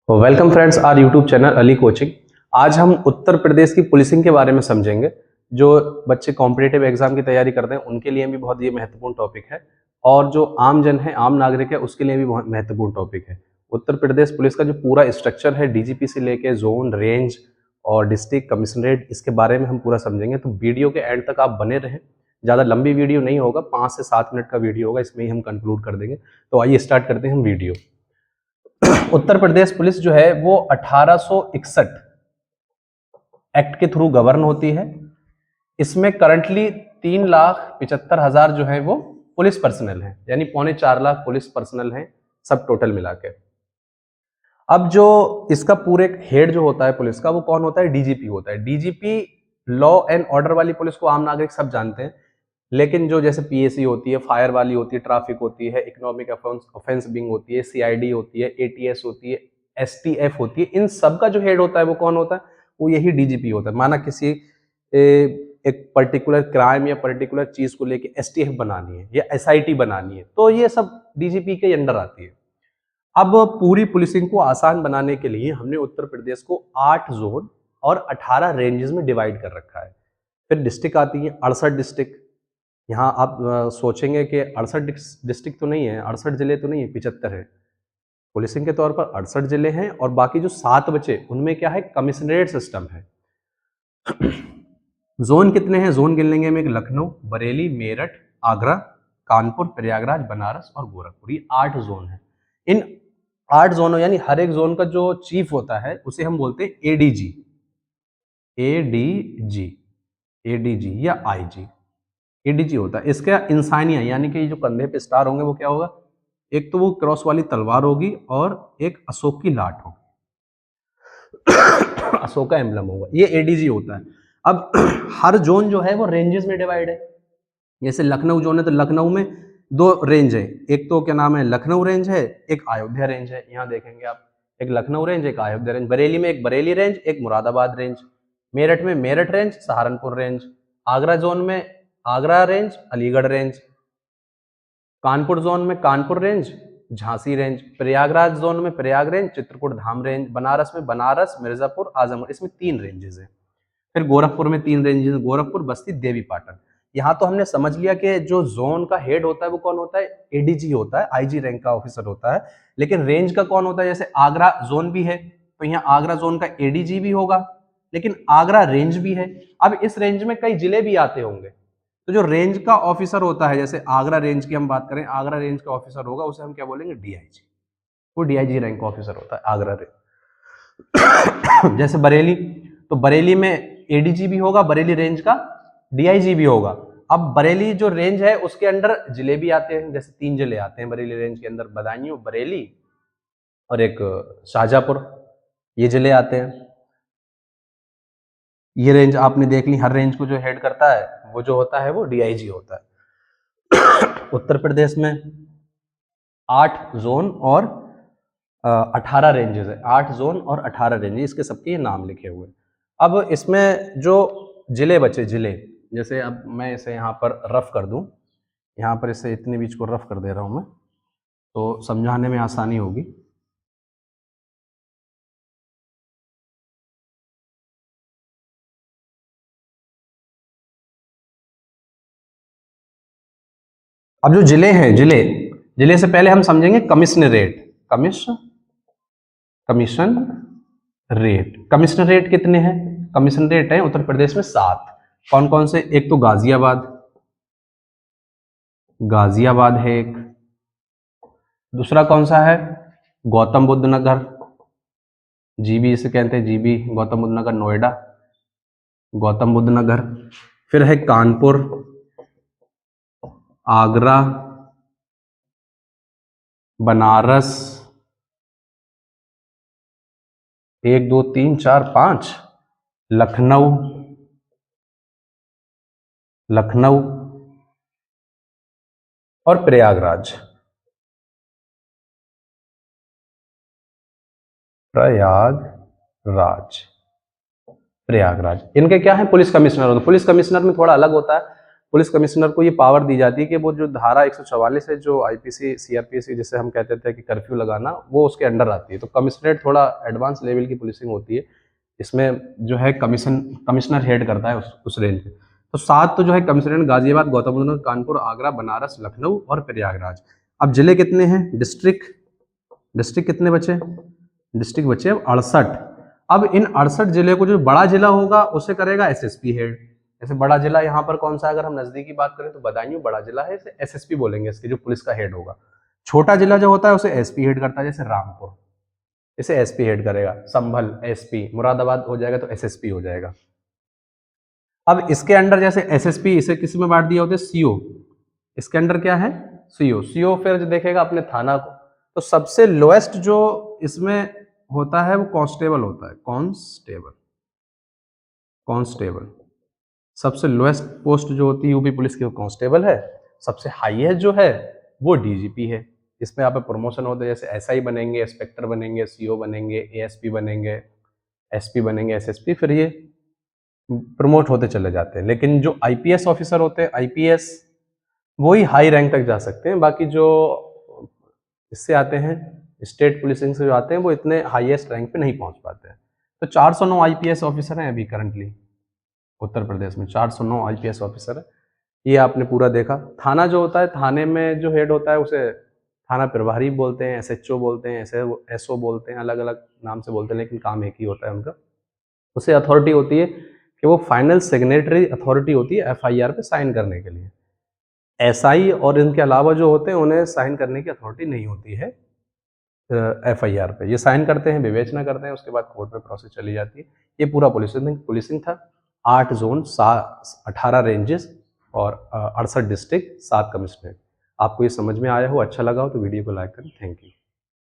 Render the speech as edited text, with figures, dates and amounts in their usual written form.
Welcome friends our YouTube channel Ali coaching. आज हम उत्तर प्रदेश की पुलिसिंग के बारे में समझेंगे। जो बच्चे कॉम्पिटिटिव एग्जाम की तैयारी करते हैं उनके लिए भी बहुत ये महत्वपूर्ण टॉपिक है, और जो आम जन है, आम नागरिक है, उसके लिए भी बहुत महत्वपूर्ण टॉपिक है। उत्तर प्रदेश पुलिस का जो पूरा स्ट्रक्चर है, डीजीपी से लेके जोन, रेंज और डिस्ट्रिक्ट कमिश्नरेट, इसके बारे में हम पूरा समझेंगे। तो वीडियो के एंड तक आप बने रहें। ज़्यादा लंबी वीडियो नहीं होगा, 5 से 7 मिनट का वीडियो होगा, इसमें ही हम कंक्लूड कर देंगे। तो आइए स्टार्ट करते हैं हम वीडियो। उत्तर प्रदेश पुलिस जो है वो 1861 एक्ट के थ्रू गवर्न होती है। इसमें करंटली 3,75,000 जो है वो पुलिस पर्सनल हैं, यानी 3.25 लाख पुलिस पर्सनल हैं सब टोटल मिला के। अब जो इसका पूरे हेड जो होता है पुलिस का, वो कौन होता है? डीजीपी होता है। डीजीपी लॉ एंड ऑर्डर वाली पुलिस को आम नागरिक सब जानते हैं, लेकिन जो जैसे पीएसी होती है, फायर वाली होती है, ट्रैफिक होती है, इकोनॉमिक ऑफेंस विंग होती है, सीआईडी होती है, एटीएस होती है, एसटीएफ होती है, इन सब का जो हेड होता है वो कौन होता है? वो यही डीजीपी होता है। माना किसी एक पर्टिकुलर क्राइम या पर्टिकुलर चीज को लेके एसटीएफ बनानी है या एसआईटी बनानी है, तो ये सब डीजीपी के अंडर आती है। अब पूरी पुलिसिंग को आसान बनाने के लिए हमने उत्तर प्रदेश को 8 जोन और 18 रेंजेस में डिवाइड कर रखा है। फिर डिस्ट्रिक्ट आती है, 68 डिस्ट्रिक्ट। यहाँ आप सोचेंगे कि 68 डिस्ट्रिक्ट तो नहीं है, 68 जिले तो नहीं है, 75 है। पुलिसिंग के तौर पर 68 जिले हैं, और बाकी जो 7 बचे उनमें क्या है? कमिश्नरेट सिस्टम है। जोन कितने हैं? जोन गिन लेंगे हम, एक लखनऊ, बरेली, मेरठ, आगरा, कानपुर, प्रयागराज, बनारस और गोरखपुर। ये 8 जोन है। इन 8 जोनों, यानी हर एक जोन का जो चीफ होता है उसे हम बोलते हैं एडीजी, एडीजी, एडीजी या आईजी। एडीजी होता है। इसका इंसानिया, यानी कि जो कंधे पे स्टार होंगे वो क्या होगा? एक तो वो क्रॉस वाली तलवार होगी और एक अशोक की लाट होगी, अशोक का एम्बलम होगा। ये एडीजी होता है। अब हर जोन जो है वो रेंजेस में डिवाइड है। जैसे लखनऊ जोन है तो लखनऊ में 2 रेंज है, एक तो क्या नाम है, लखनऊ रेंज है, एक अयोध्या रेंज है। यहाँ देखेंगे आप, एक लखनऊ रेंज, एक अयोध्या रेंज। बरेली में एक बरेली रेंज, एक मुरादाबाद रेंज। मेरठ में Meerut range, Saharanpur range. Agra zone में Agra range, Aligarh range. Kanpur zone में Kanpur range, Jhansi range. Prayagraj zone में प्रयाग रेंज, चित्रकूट धाम रेंज। बनारस में बनारस, मिर्जापुर, आजमगढ़। इसमें 3 रेंजेस हैं। फिर गोरखपुर में 3 रेंजेस, गोरखपुर, बस्ती, देवी पाटन। यहाँ तो हमने समझ लिया कि जो जोन का हेड होता है वो कौन होता है? एडीजी होता है, आईजी रैंक का ऑफिसर होता है। लेकिन रेंज का कौन होता है? जैसे आगरा जोन भी है तो यहाँ आगरा जोन का एडीजी भी होगा, लेकिन आगरा रेंज भी है। अब इस रेंज में कई जिले भी आते होंगे, तो जो रेंज का ऑफिसर होता है, जैसे आगरा रेंज की हम बात करें, आगरा रेंज का ऑफिसर होगा, उसे हम क्या बोलेंगे? डीआईजी। वो डीआईजी रैंक का ऑफिसर होता है आगरा रेंज। जैसे बरेली, तो बरेली में एडीजी भी होगा, बरेली रेंज का डीआईजी भी होगा। अब बरेली जो रेंज है उसके अंडर जिले भी आते हैं, जैसे 3 जिले आते हैं बरेली रेंज के अंदर, बदायूं, बरेली और एक शाहजहांपुर। ये जिले आते हैं। ये रेंज आपने देख ली। हर रेंज को जो हेड करता है वो जो होता है वो डीआईजी होता है। उत्तर प्रदेश में 8 जोन और 18 रेंजेस है। 8 जोन और 18 रेंजेस, इसके सबके ये नाम लिखे हुए। अब इसमें जो जिले बचे, जिले जैसे, अब मैं इसे यहाँ पर रफ कर दूं, यहाँ पर इसे इतने बीच को रफ कर दे रहा हूँ मैं, तो समझाने में आसानी होगी। अब जो जिले हैं, जिले जिले से पहले हम समझेंगे कमिश्नरेट। Commission rate. कमिश्नरेट कितने हैं? कमिश्नरेट है उत्तर प्रदेश में 7। कौन कौन से? एक तो गाजियाबाद, गाजियाबाद है एक। दूसरा कौन सा है? गौतम बुद्ध नगर, जीबी इसे कहते हैं, जीबी, गौतम बुद्ध नगर, नोएडा, गौतम बुद्ध नगर। फिर है कानपुर, आगरा, बनारस, 1 2 3 4 5, लखनऊ, लखनऊ और प्रयागराज। प्रयागराज, प्रयागराज। इनके क्या है? पुलिस कमिश्नर होते हैं। पुलिस कमिश्नर में थोड़ा अलग होता है। पुलिस कमिश्नर को ये पावर दी जाती है कि वो जो धारा 144 है, जो आईपीसी सीआरपीसी जिसे हम कहते थे कि कर्फ्यू लगाना, वो उसके अंडर आती है। तो कमिश्नरेट थोड़ा एडवांस लेवल की पुलिसिंग होती है, इसमें जो है कमिश्नर हेड करता है उस रेंज पे। तो 7 तो जो है कमिश्नरेट गाजियाबाद, गौतम बुद्ध नगर, कानपुर, आगरा, बनारस, लखनऊ और प्रयागराज। अब जिले कितने हैं? डिस्ट्रिक्ट कितने बचे? डिस्ट्रिक्ट बचे अब 68। अब इन 68 जिले को जो बड़ा जिला होगा उसे करेगा एसएसपी हेड। जैसे बड़ा जिला यहाँ पर कौन सा, अगर हम नजदीकी बात करें तो बदायूं बड़ा जिला है, इसे एसएसपी बोलेंगे, इसके जो पुलिस का हेड होगा। छोटा जिला जो होता है उसे एसपी हेड करता है, जैसे रामपुर, इसे एसपी हेड करेगा। संभल एसपी, मुरादाबाद हो जाएगा तो एसएसपी हो जाएगा। अब इसके अंडर जैसे एसएसपी, इसे किस में बांट दिया होता है? सीओ। इसके अंडर क्या है? सीओ फिर जो देखेगा अपने थाना को। तो सबसे लोएस्ट जो इसमें होता है वो कांस्टेबल होता है। कांस्टेबल सबसे लोएस्ट पोस्ट जो होती है यूपी पुलिस की, वो कांस्टेबल है। सबसे हाईएस्ट जो है वो डीजीपी है। इसमें यहाँ पे प्रमोशन होते हैं, जैसे एसआई बनेंगे, इंस्पेक्टर बनेंगे, सीओ बनेंगे, एएसपी बनेंगे, एसपी बनेंगे, एसएसपी, फिर ये प्रमोट होते चले जाते हैं। लेकिन जो आईपीएस ऑफिसर होते हैं, आईपीएस, वही हाई रैंक तक जा सकते हैं। बाकी जो इससे आते हैं, स्टेट पुलिसिंग से जो आते हैं, वो इतने हाईएस्ट रैंक पे नहीं पहुंच पाते हैं। तो 409 आईपीएस ऑफिसर हैं अभी करंटली उत्तर प्रदेश में। 409 आईपीएस ऑफिसर है। ये आपने पूरा देखा। थाना जो होता है, थाने में जो हेड होता है उसे थाना प्रभारी बोलते हैं, एसएचओ बोलते हैं, एसओ बोलते हैं, अलग अलग नाम से बोलते हैं, लेकिन काम एक ही होता है उनका। उसे अथॉरिटी होती है कि वो फाइनल सिग्नेटरी अथॉरिटी होती है एफआईआर पे साइन करने के लिए। एसआई और इनके अलावा जो होते हैं उन्हें साइन करने की अथॉरिटी नहीं होती है एफआईआर पे। ये साइन करते हैं, विवेचना करते हैं, उसके बाद कोर्ट में प्रोसेस चली जाती है। ये पूरा पुलिसिंग था। 8 जोन, 18 रेंजेस और 68 डिस्ट्रिक्ट, 7 कमिश्नरेट। आपको ये समझ में आया हो, अच्छा लगा हो तो वीडियो को लाइक करें। Thank you.